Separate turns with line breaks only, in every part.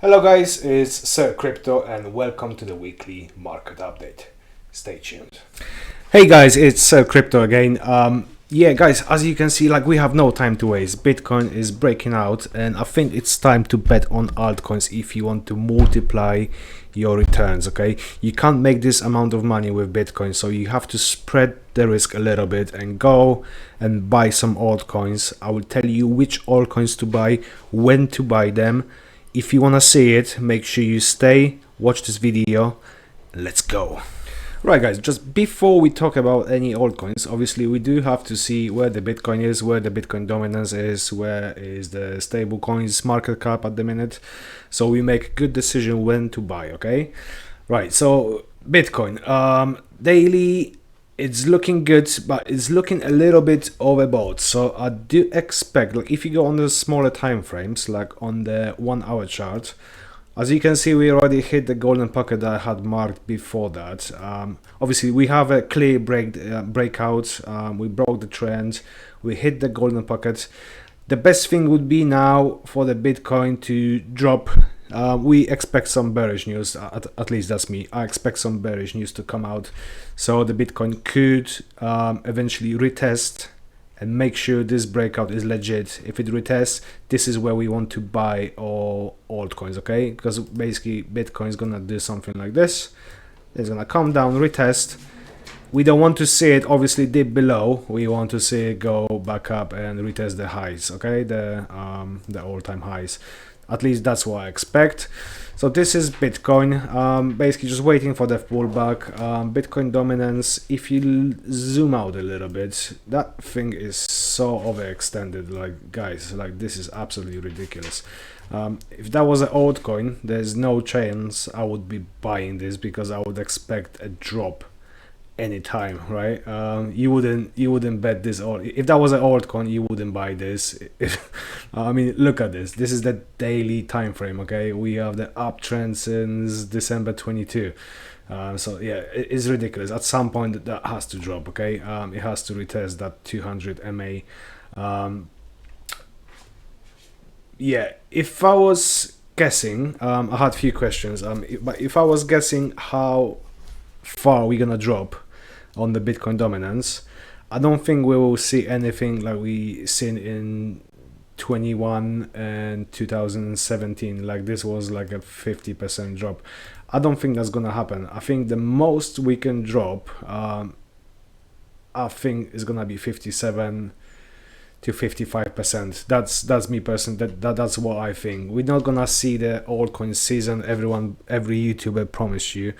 Hello guys, it's Sir Crypto and welcome to the weekly market update. Stay tuned. Hey guys, it's Sir Crypto again. Yeah guys, as you can see, like we have no time to waste. Bitcoin is breaking out and I think it's time to bet on altcoins if you want to multiply your returns, okay? You can't make this amount of money with Bitcoin, so you have to spread the risk a little bit and go and buy some altcoins. I will tell you which altcoins to buy, when to buy them. If you want to see it, make sure you stay, watch this video. Let's go. Right guys, just before we talk about any altcoins, obviously we do have to see where the Bitcoin is, where the Bitcoin dominance is, where is the stable coins market cap at the minute, so we make a good decision when to buy, okay? Right, so Bitcoin, daily it's looking good, but it's looking a little bit overbought. So I do expect, like if you go on the smaller time frames, like on the 1 hour chart, as you can see, we already hit the golden pocket that I had marked before that. Obviously, we have a clear breakout. We broke the trend. We hit the golden pocket. The best thing would be now for the Bitcoin to drop. We expect some bearish news, at least that's me. I expect some bearish news to come out. So the Bitcoin could eventually retest and make sure this breakout is legit. If it retests, this is where we want to buy all altcoins, okay? Because basically Bitcoin is gonna do something like this. It's gonna come down, retest. We don't want to see it obviously dip below. We want to see it go back up and retest the highs, okay? The all-time highs. At least that's what I expect. So this is Bitcoin, basically just waiting for the pullback. Bitcoin dominance, if you zoom out a little bit, that thing is so overextended. Like guys, like this is absolutely ridiculous. If that was an altcoin, there's no chance I would be buying this because I would expect a drop anytime, right? You wouldn't bet this, or if that was an altcoin you wouldn't buy this. I mean, look at this. This is the daily time frame, okay? We have the uptrend since December 22. So yeah, it's ridiculous. At some point that has to drop, okay? It has to retest that 200 MA. Yeah, if I was guessing, I had a few questions, but if I was guessing how far we're gonna drop on the Bitcoin dominance, I don't think we will see anything like we seen in 21 and 2017. Like this was like a 50% drop. I don't think that's gonna happen. I think the most we can drop, I think is gonna be 57 to 55%. That's me personally. That's what I think. We're not gonna see the altcoin season every YouTuber promised you.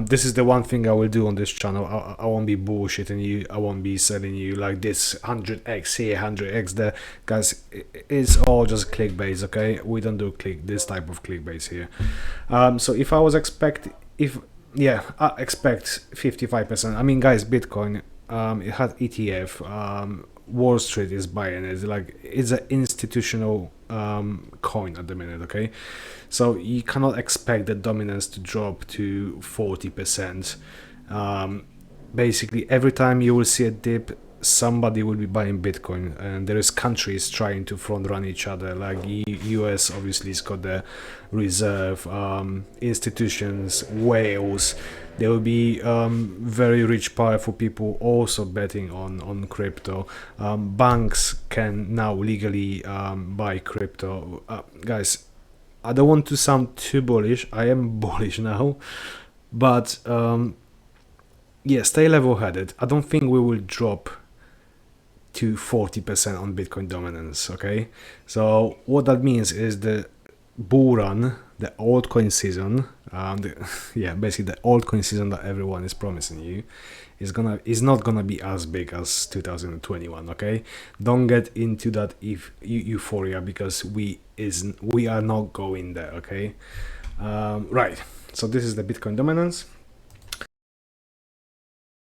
This is the one thing I will do on this channel. I won't be bullshitting you. I won't be selling you like this 100x here, 100x there. Guys, it's all just clickbait, okay? We don't do this type of clickbait here. So if I was I expect 55%. I mean, guys, Bitcoin, it had ETF. Wall Street is buying it. Like it's an institutional coin at the minute, okay? So you cannot expect the dominance to drop to 40%. Basically, every time you will see a dip, somebody will be buying Bitcoin, and there is countries trying to front run each other. Like US obviously has got the reserve, institutions, whales. There will be very rich, powerful people also betting on crypto. Banks can now legally buy crypto. Guys, I don't want to sound too bullish. I am bullish now, but yeah, stay level-headed. I don't think we will drop to 40% on Bitcoin dominance, okay? So what that means is the bull run, the altcoin season, basically the altcoin season that everyone is promising you is not gonna be as big as 2021, okay? Don't get into that euphoria because we are not going there, okay? Right, so this is the Bitcoin dominance.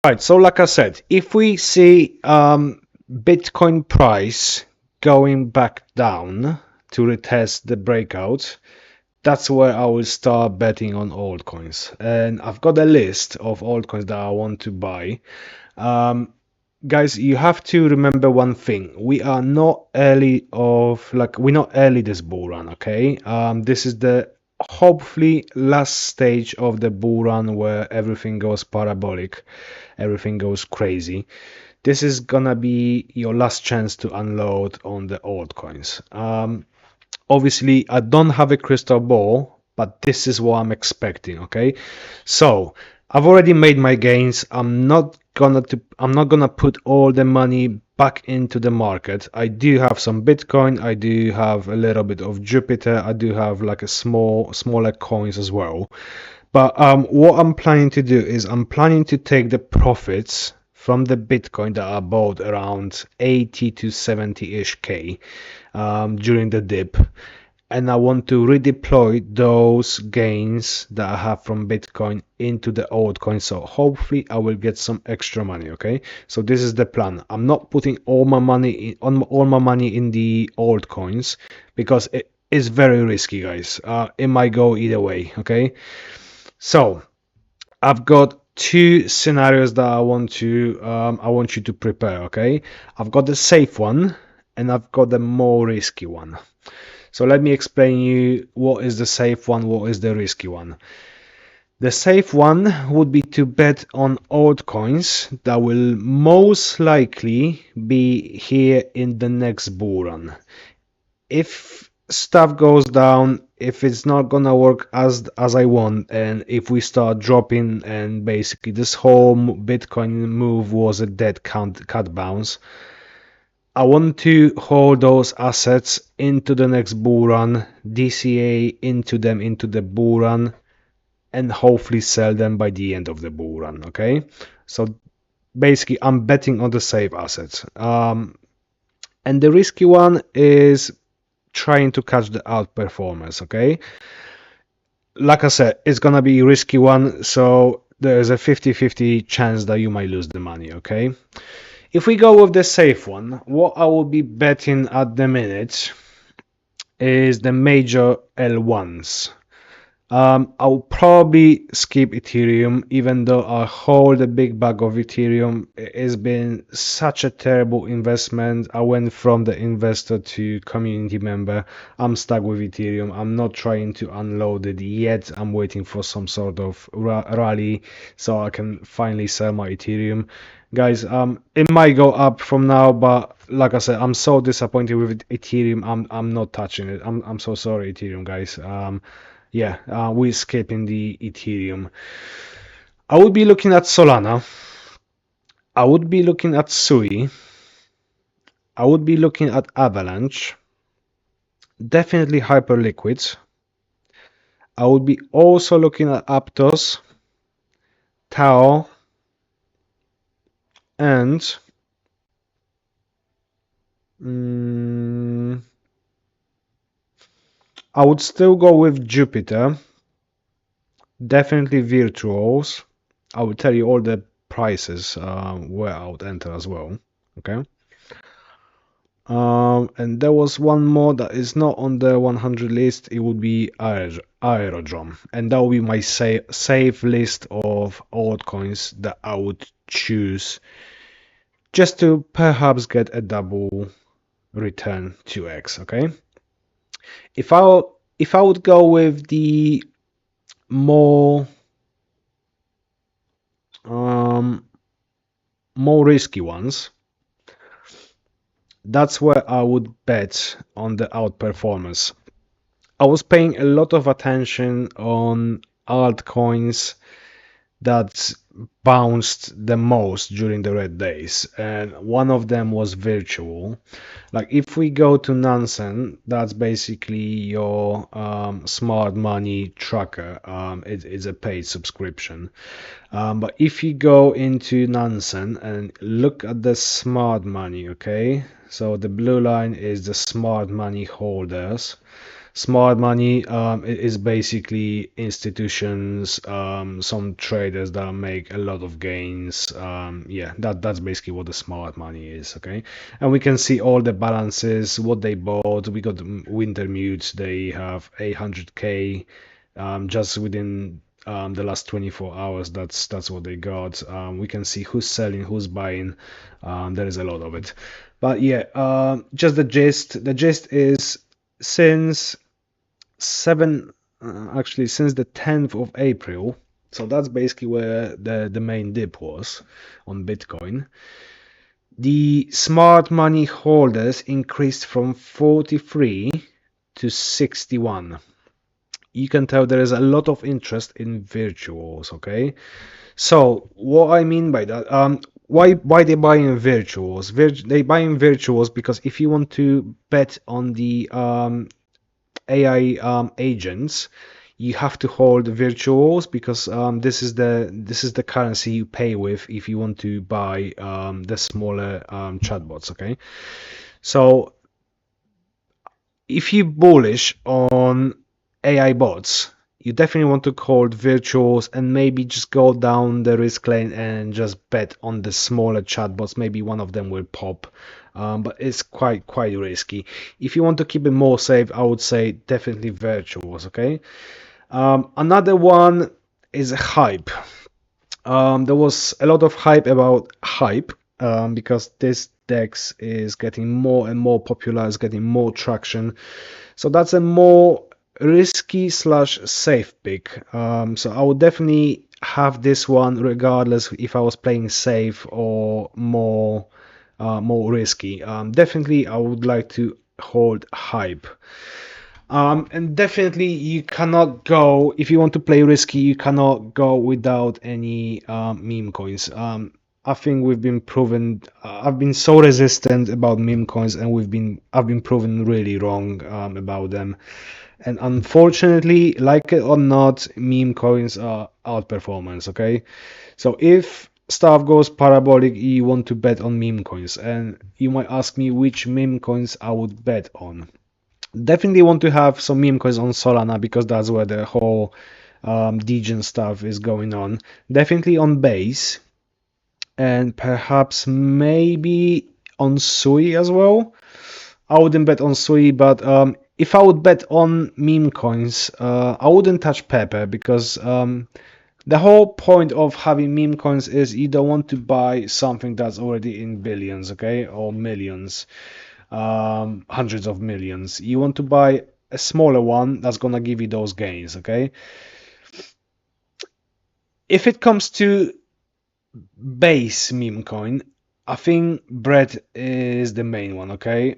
Right, so like I said, if we see Bitcoin price going back down to retest the breakout, that's where I will start betting on altcoins. And I've got a list of altcoins that I want to buy. Guys, you have to remember one thing. We are not early of like we're not early this bull run, okay? This is the hopefully last stage of the bull run where everything goes parabolic, everything goes crazy. This is gonna be your last chance to unload on the altcoins. Obviously, I don't have a crystal ball, but this is what I'm expecting, okay? So, I've already made my gains. I'm not gonna put all the money back into the market. I do have some Bitcoin, I do have a little bit of Jupiter, I do have like a smaller coins as well. But what I'm planning to do is I'm planning to take the profits from the Bitcoin that I bought around 80 to 70-ish K during the dip, and I want to redeploy those gains that I have from Bitcoin into the altcoin. So hopefully I will get some extra money. Okay, so this is the plan. I'm not putting all my money in the altcoins because it is very risky, guys. It might go either way. Okay, so I've got two scenarios that I want you to prepare. Okay, I've got the safe one and I've got the more risky one. So let me explain you what is the safe one, what is the risky one. The safe one would be to bet on altcoins that will most likely be here in the next bull run. If stuff goes down, if it's not gonna work as I want, and if we start dropping and basically this whole Bitcoin move was a dead cat bounce, I want to hold those assets into the next bull run, DCA into them into the bull run, and hopefully sell them by the end of the bull run. Okay, so basically I'm betting on the safe assets. And the risky one is trying to catch the outperformers. Okay, like I said, it's gonna be a risky one, so there's a 50-50 chance that you might lose the money. Okay, if we go with the safe one, what I will be betting at the minute is the major L1s. I'll probably skip Ethereum, even though I hold a big bag of Ethereum. It's been such a terrible investment. I went from the investor to community member. I'm stuck with Ethereum. I'm not trying to unload it yet. I'm waiting for some sort of rally so I can finally sell my Ethereum. Guys, it might go up from now, but like I said, I'm so disappointed with Ethereum. I'm not touching it. I'm so sorry, Ethereum guys. Yeah, we're skipping the Ethereum. I would be looking at Solana. I would be looking at Sui. I would be looking at Avalanche. Definitely Hyperliquids. I would be also looking at Aptos, Tao, and I would still go with Jupiter. Definitely Virtuals. I will tell you all the prices where I would enter as well. Okay. And there was one more that is not on the 100 list. It would be Aerodrome, and that would be my safe list of altcoins that I would choose just to perhaps get a double return 2x. Okay, if I would go with the more more risky ones, that's where I would bet on the outperformance. I was paying a lot of attention on altcoins that bounced the most during the red days, and one of them was virtual. Like if we go to Nansen, that's basically your smart money tracker. It's a paid subscription. But if you go into Nansen and look at the smart money, okay, so the blue line is the smart money holders. Smart money is basically institutions, some traders that make a lot of gains. Yeah, that's basically what the smart money is. Okay, and we can see all the balances, what they bought. We got Wintermute. They have 800K just within the last 24 hours. That's what they got. We can see who's selling, who's buying. There is a lot of it. But yeah, just the gist. The gist is since since the 10th of April. So that's basically where the main dip was on Bitcoin. The smart money holders increased from 43 to 61. You can tell there is a lot of interest in virtuals. Okay, so what I mean by that, why they buy in virtuals? They buy in virtuals because if you want to bet on the AI agents, you have to hold virtuals because this is the currency you pay with if you want to buy the smaller chatbots. Okay, so if you bullish on AI bots, you definitely want to hold virtuals and maybe just go down the risk lane and just bet on the smaller chatbots. Maybe one of them will pop, but it's quite risky. If you want to keep it more safe, I would say definitely virtuals. Okay. Another one is hype. There was a lot of hype about hype because this DEX is getting more and more popular, is getting more traction. So that's a more risky slash safe pick. So I would definitely have this one regardless if I was playing safe or more risky. Definitely I would like to hold hype. And definitely you cannot go, if you want to play risky, you cannot go without any meme coins. I think we've been proven, I've been so resistant about meme coins and I've been proven really wrong about them. And unfortunately, like it or not, meme coins are outperformance, okay? So if stuff goes parabolic, you want to bet on meme coins. And you might ask me which meme coins I would bet on. Definitely want to have some meme coins on Solana because that's where the whole degen stuff is going on. Definitely on base and perhaps maybe on Sui as well. I wouldn't bet on Sui, but if I would bet on meme coins, I wouldn't touch Pepe because the whole point of having meme coins is you don't want to buy something that's already in billions, okay, or millions, hundreds of millions. You want to buy a smaller one that's gonna give you those gains, okay? If it comes to base meme coin, I think bread is the main one, okay?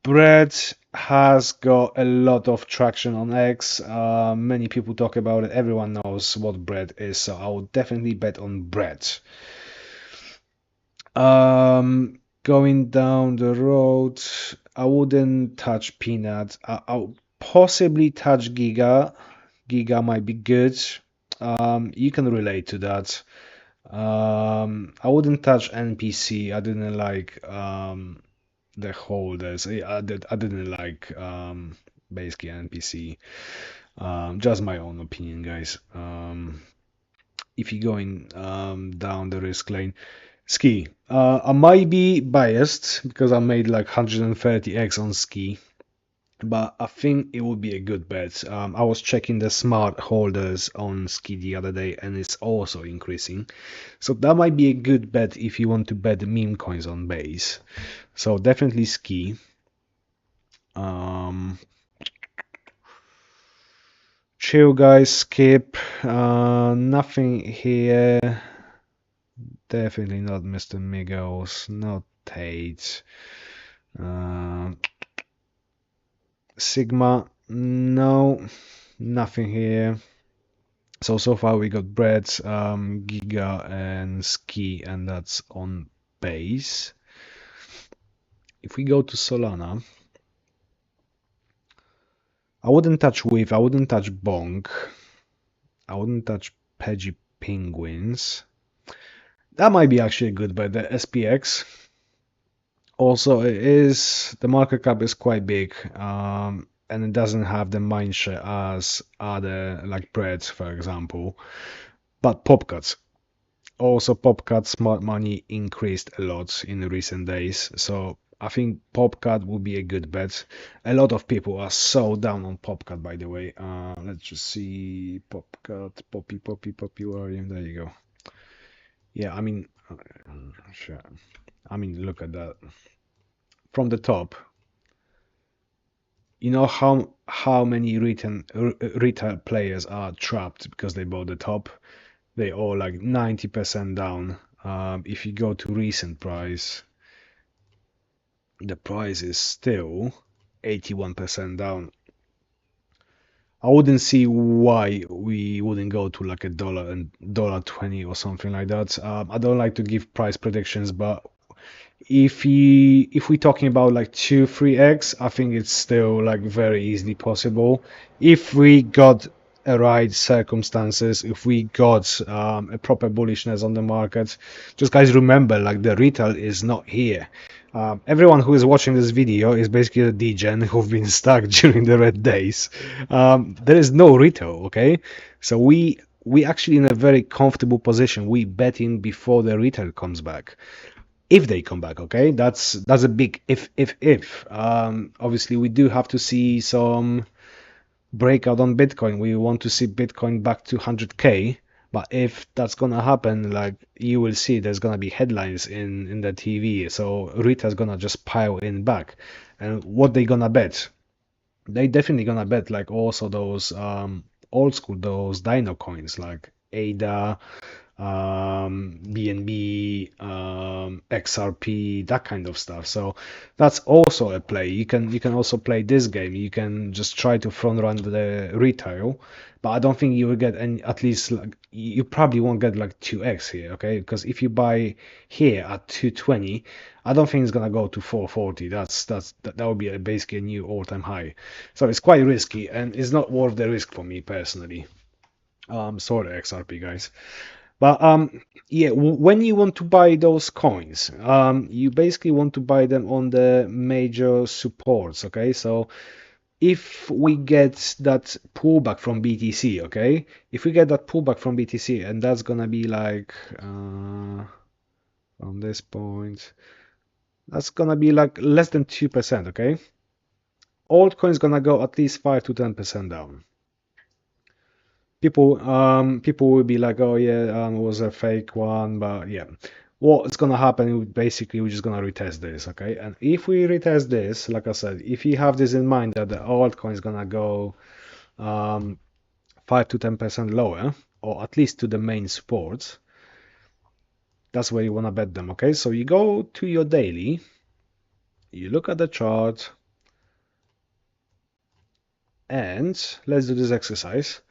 Bread has got a lot of traction on X. Many people talk about it. Everyone knows what bread is, so I would definitely bet on bread. Going down the road, I wouldn't touch Peanut. I'll possibly touch Giga. Giga might be good. You can relate to that. I wouldn't touch NPC. I didn't like the holders. I didn't like basically NPC. Just my own opinion, guys. If you're going down the risk lane, Ski. I might be biased because I made like 130x on Ski, but I think it would be a good bet. I was checking the smart holders on Ski the other day and it's also increasing. So that might be a good bet if you want to bet meme coins on base. So definitely Ski. Chill guys, skip. Nothing here. Definitely not Mr. Migos, not Tate. Sigma, no, nothing here. So far we got Bread, Giga, and Ski, and that's on base. If we go to Solana, I wouldn't touch Weave, I wouldn't touch Bonk, I wouldn't touch Peggy Penguins. That might be actually a good bet, the SPX. Also, the market cap is quite big, and it doesn't have the mindshare as other like Bread, for example. But PopCuts. Also, PopCut smart money increased a lot in recent days, so I think Popcat would be a good bet. A lot of people are so down on Popcat, by the way. Let's just see Popcat, Poppy, where are you? There you go. Yeah, I mean, sure. I mean, look at that. From the top, you know how many retail players are trapped because they bought the top? They all like 90% down. If you go to recent price, the price is still 81% down. I wouldn't see why we wouldn't go to like a dollar and $1.20 or something like that. I don't like to give price predictions, but if we're talking about like 2-3x, I think it's still like very easily possible if we got a right circumstances, if we got a proper bullishness on the market. Just guys, remember, like, the retail is not here. Everyone who is watching this video is basically a degen who've been stuck during the red days. There is no retail, okay? So we actually in a very comfortable position. We betting before the retail comes back, if they come back. Okay, that's a big if. Obviously we do have to see some breakout on Bitcoin. We want to see Bitcoin back to 100k, but if that's gonna happen, like, you will see there's gonna be headlines in the TV, so retail's gonna just pile in back. And what they gonna bet? They definitely gonna bet like also those old school, those dino coins like ADA, BNB, XRP, that kind of stuff. So that's also a play. You can also play this game. You can just try to front run the retail, but I don't think you will get any. At least, like, you probably won't get like 2x here, okay? Because if you buy here at 220, I don't think it's gonna go to 440. That would be basically a new all-time high. So it's quite risky, and it's not worth the risk for me personally. Sorry, XRP guys. But yeah, when you want to buy those coins, you basically want to buy them on the major supports, okay? So if we get that pullback from BTC, okay? If we get that pullback from BTC, and that's gonna be like from this point, that's gonna be like less than 2%, okay? Altcoin's gonna go at least 5 to 10% down. People will be like, oh yeah, it was a fake one, but yeah, what's gonna happen? Basically, we're just gonna retest this, okay? And if we retest this, like I said, if you have this in mind that the altcoin is gonna go 5 to 10% lower, or at least to the main supports, that's where you wanna bet them, okay? So you go to your daily, you look at the chart, and let's do this exercise.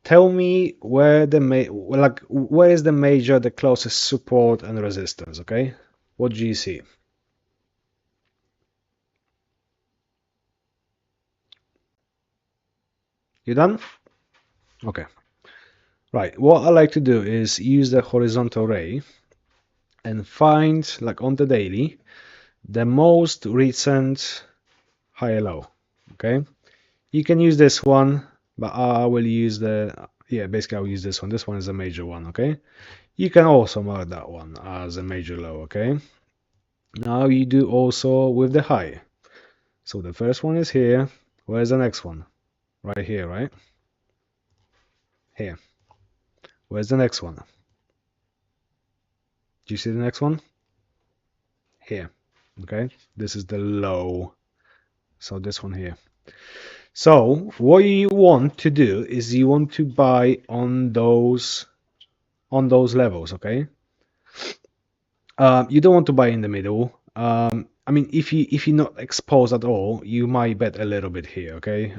Tell me where where is the major, the closest support and resistance, okay? What do you see? You done? Okay. Right. What I like to do is use the horizontal ray and find, like, on the daily, the most recent high low. Okay. You can use this one, but I will use basically I'll use this one. This one is a major one, okay? You can also mark that one as a major low, okay? Now you do also with the high. So the first one is here. Where's the next one? Right here, right? Here. Where's the next one? Do you see the next one? Here. Okay. This is the low. So this one here. So what you want to do is you want to buy on those levels, okay? You don't want to buy in the middle. I mean, if you're not exposed at all, you might bet a little bit here, okay?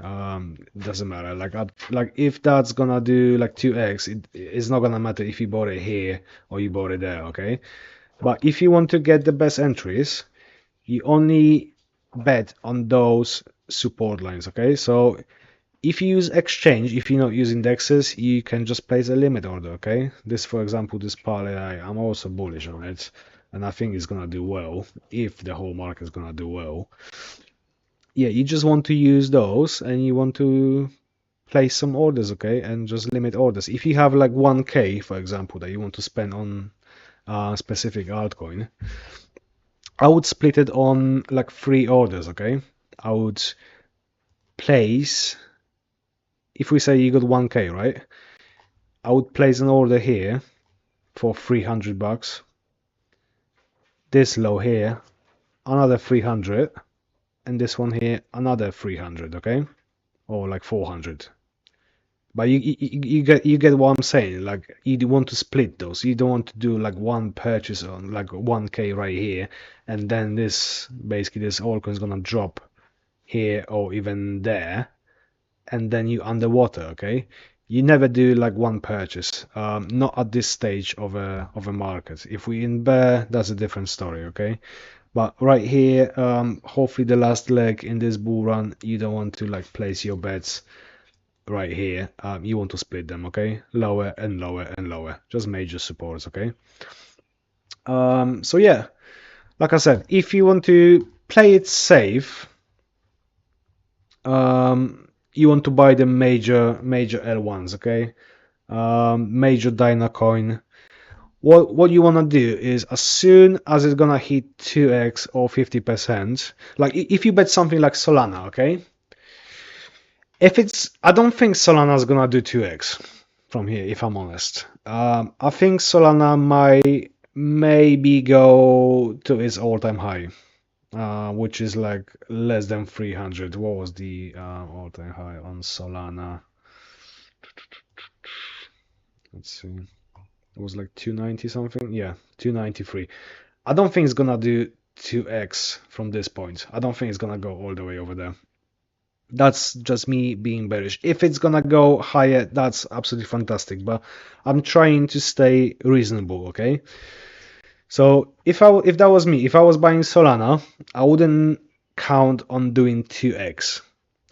Doesn't matter. Like if that's gonna do like 2x, it's not gonna matter if you bought it here or you bought it there, okay? But if you want to get the best entries, you only bet on those support lines, okay? So if you use exchange, if you're not using indexes, you can just place a limit order, okay? This, for example, this parlay, I'm also bullish on it, and I think it's gonna do well if the whole market is gonna do well. Yeah, you just want to use those, and you want to place some orders, okay? And just limit orders. If you have like 1k, for example, that you want to spend on a specific altcoin, I would split it on like 3 orders, okay? I would place, if we say you got 1k, right? I would place an order here for 300 bucks. This low here, another 300, and this one here, another 300, okay? Or like 400. But you get what I'm saying. Like you want to split those. You don't want to do like one purchase on like 1k right here, and then this basically this altcoin is gonna drop here or even there, and then you underwater. Okay, you never do like one purchase. Not at this stage of a market. If we in bear, that's a different story. Okay, but right here, hopefully the last leg in this bull run, you don't want to like place your bets right here. You want to split them, okay? Lower and lower and lower, just major supports, okay? So yeah, like I said, if you want to play it safe, you want to buy the major L1s, okay? Major Dynacoin. What you want to do is as soon as it's gonna hit 2x or 50%, like if you bet something like Solana, okay? If it's, I don't think Solana's gonna do 2x from here, if I'm honest. I think Solana might maybe go to its all-time high, which is like less than 300. What was the all-time high on Solana? Let's see. It was like 290 something. Yeah, 293. I don't think it's gonna do 2x from this point. I don't think it's gonna go all the way over there. That's just me being bearish. If it's gonna go higher, that's absolutely fantastic. But I'm trying to stay reasonable, okay? So if that was me, if I was buying Solana, I wouldn't count on doing 2x.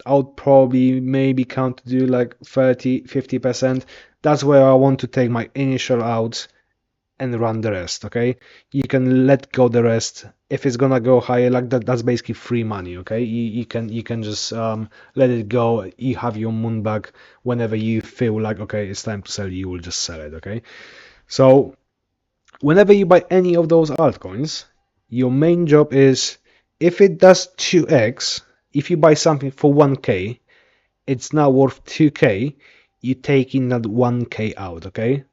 I would probably maybe count to do like 30, 50%. That's where I want to take my initial outs and run the rest, okay? You can let go the rest. If it's gonna go higher like that, that's basically free money, okay? You can just let it go. You have your moon back whenever you feel like, okay, it's time to sell, you will just sell it, okay? So whenever you buy any of those altcoins, your main job is, if it does 2x, if you buy something for 1k, it's now worth 2k, you take in that 1k out, okay?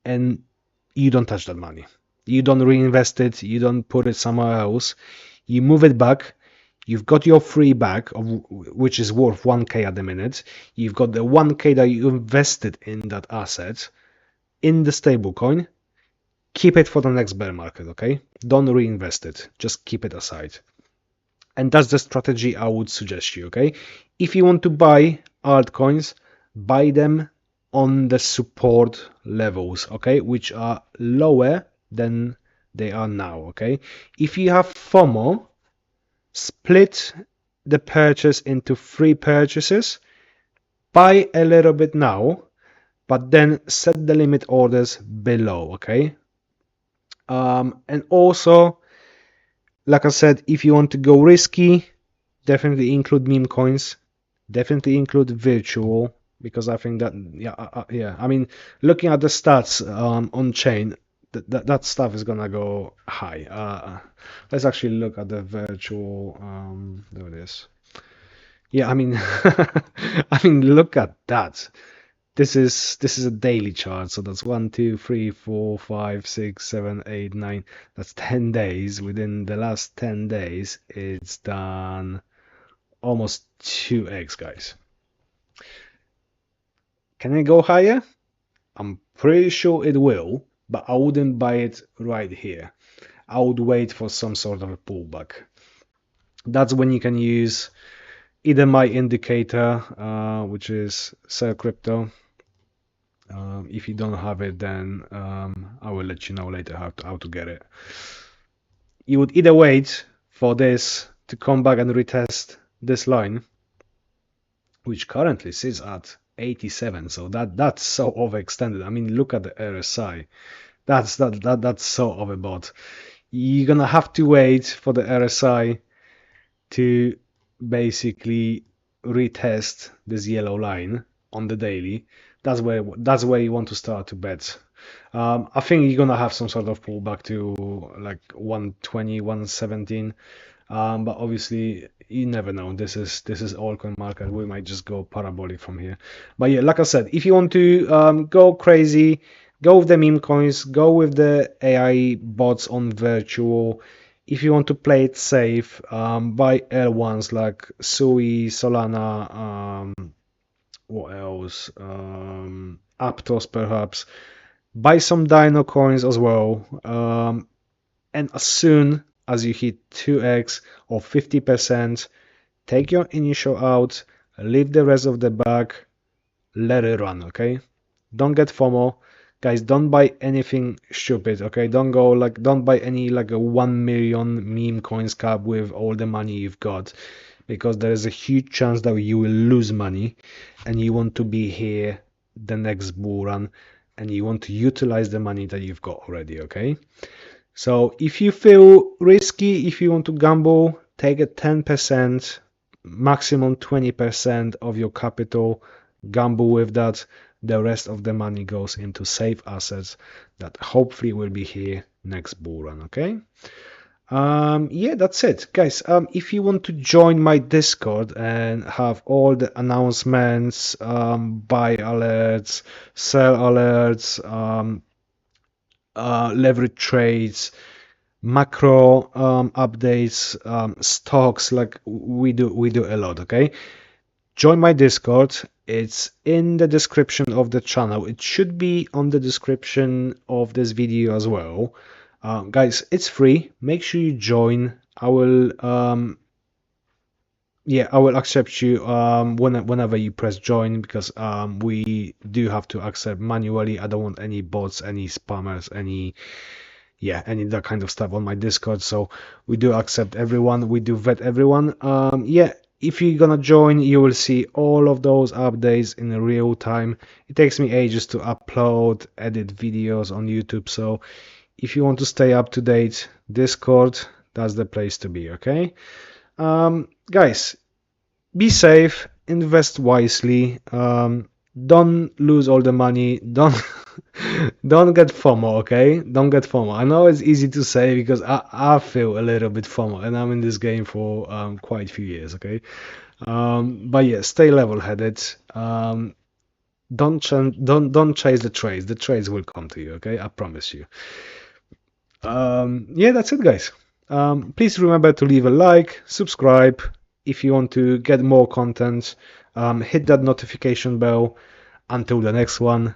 And you don't touch that money. You don't reinvest it. You don't put it somewhere else. You move it back. You've got your free back, which is worth 1k at the minute. You've got the 1k that you invested in that asset in the stablecoin. Keep it for the next bear market, okay? Don't reinvest it. Just keep it aside. And that's the strategy I would suggest you, okay? If you want to buy altcoins, buy them on the support levels, okay, which are lower than they are now, okay? If you have FOMO, split the purchase into 3 purchases, buy a little bit now, but then set the limit orders below, okay? And also, like I said, if you want to go risky, definitely include meme coins, definitely include virtual, because I think that yeah, I mean, looking at the stats on chain, that stuff is gonna go high. Let's actually look at the virtual. There it is. Yeah, I mean, I mean, look at that. This is a daily chart, so that's 1, 2, 3, 4, 5, 6, 7, 8, 9. That's 10 days. Within the last 10 days, it's done almost 2x, guys. Can it go higher? I'm pretty sure it will, but I wouldn't buy it right here. I would wait for some sort of a pullback. That's when you can use either my indicator, which is Sell Crypto. If you don't have it, then I will let you know later how to get it. You would either wait for this to come back and retest this line, which currently sits at 87, so that's so overextended. I mean, look at the RSI. That's so overbought. You're gonna have to wait for the RSI to basically retest this yellow line on the daily. That's where you want to start to bet. I think you're gonna have some sort of pullback to like 120, 117. But obviously you never know. This is altcoin market. We might just go parabolic from here. But yeah, like I said, if you want to go crazy, go with the meme coins, go with the AI bots on virtual. If you want to play it safe, buy L1s like Sui, Solana, what else? Aptos perhaps. Buy some Dino coins as well. And as soon as you hit 2x or 50%, take your initial out, leave the rest of the bag, let it run, okay? Don't get FOMO. Guys, don't buy anything stupid, okay? Don't buy any like a 1 million meme coins cap with all the money you've got, because there is a huge chance that you will lose money and you want to be here the next bull run and you want to utilize the money that you've got already, okay? So if you feel risky, if you want to gamble, take a 10%, maximum 20% of your capital, gamble with that. The rest of the money goes into safe assets that hopefully will be here next bull run, okay? Yeah, that's it, guys. If you want to join my Discord and have all the announcements, buy alerts, sell alerts, leverage trades, macro updates, stocks, like we do a lot, okay? Join my Discord. It's in the description of the channel. It should be on the description of this video as well. Guys, it's free. Make sure you join. I will yeah, I will accept you whenever you press join, because we do have to accept manually. I don't want any bots, any spammers, any that kind of stuff on my Discord. So we do accept everyone, we do vet everyone. Yeah, if you're gonna join, you will see all of those updates in real time. It takes me ages to upload, edit videos on YouTube. So if you want to stay up to date, Discord, that's the place to be, okay? Guys, be safe, invest wisely, don't lose all the money, don't don't get FOMO, okay? Don't get FOMO. I know it's easy to say because I feel a little bit FOMO and I'm in this game for quite a few years, okay? But yeah, stay level-headed. Don't chase the trades. The trades will come to you, okay? I promise you. Yeah, that's it, guys. Please remember to leave a like, subscribe if you want to get more content. Hit that notification bell. Until the next one,